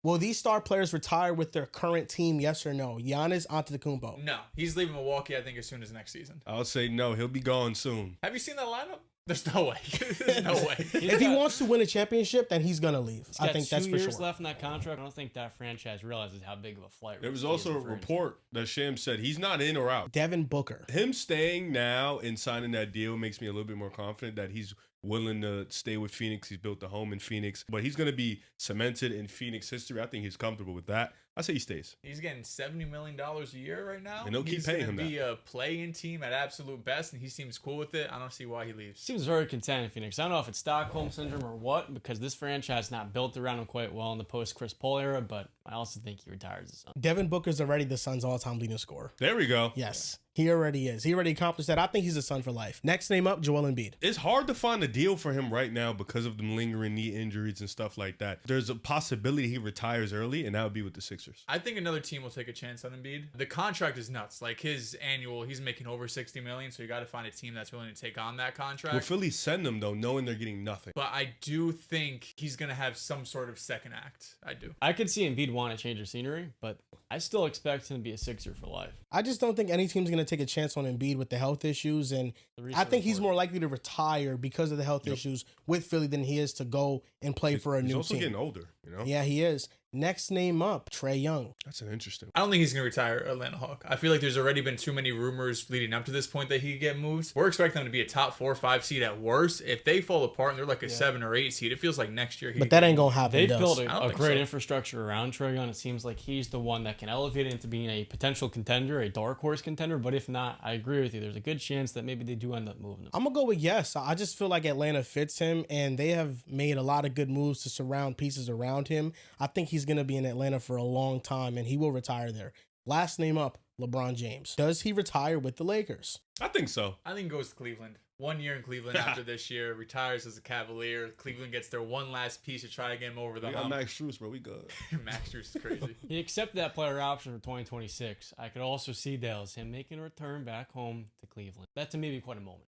Will these star players retire with their current team? Yes or no? Giannis Antetokounmpo. No, he's leaving Milwaukee, I think, as soon as next season. I'll say no. He'll be gone soon. Have you seen that lineup? There's no way. There's no way. If he wants to win a championship, then he's gonna leave. I think that's for 2 years sure. left in that contract. I don't think that franchise realizes how big of a flight. There was risk he also a is for his- report that Sham said he's not in or out. Devin Booker. Him staying now and signing that deal makes me a little bit more confident that he's willing to stay with Phoenix. He's built a home in Phoenix, but he's going to be cemented in Phoenix history. I think he's comfortable with that. I say he stays. He's getting $70 million a year right now. And they'll keep He's paying gonna him that. be a play-in team at absolute best, and he seems cool with it. I don't see why he leaves. Seems very content in Phoenix. I don't know if it's Stockholm syndrome or what, because this franchise is not built around him quite well in the post-Chris Paul era, but I also think he retires his son. Devin Booker's already the Suns' all-time leading scorer. There we go. Yes, he already is. He already accomplished that. I think he's a Sun for life. Next name up, Joel Embiid. It's hard to find a deal for him right now because of them lingering knee injuries and stuff like that. There's a possibility he retires early, and that would be with the Sixers. I think another team will take a chance on Embiid. The contract is nuts. Like his annual, he's making over $60 million, so you got to find a team that's willing to take on that contract. Will Philly send them, though, knowing they're getting nothing? But I do think he's going to have some sort of second act. I do. I could see Embiid want to change of scenery, but I still expect him to be a Sixer for life. I just don't think any team's going to take a chance on Embiid with the health issues. And The I recent think he's report. more likely to retire because of the health issues with Philly than he is to go and play for a He's new also team. getting older, you know? Yeah, he is. Next name up, Trey Young. That's an interesting I don't think he's going to retire Atlanta Hawk. I feel like there's already been too many rumors leading up to this point that he could get moved. We're expecting them to be a top 4 or 5 seed at worst. If they fall apart and they're like a 7 or 8 seed, it feels like next year. But that ain't going to happen. They've Dust. built I don't a think great so. infrastructure around Trae Young. It seems like he's the one that can elevate it into being a potential contender, a dark horse contender. But if not, I agree with you. There's a good chance that maybe they do end up moving him. I'm going to go with yes. I just feel like Atlanta fits him, and they have made a lot of good moves to surround pieces around him. I think he's going to be in Atlanta for a long time, and he will retire there. Last name up, LeBron James. Does he retire with the Lakers? I think so. I think he goes to Cleveland. 1 year in Cleveland after this year, retires as a Cavalier. Cleveland gets their one last piece to try to get him over the We got hump. Max Strus, bro. We good. Max Strus is crazy. He accepted that player option for 2026. I could also see Dallas him making a return back home to Cleveland. That to me would be quite a moment.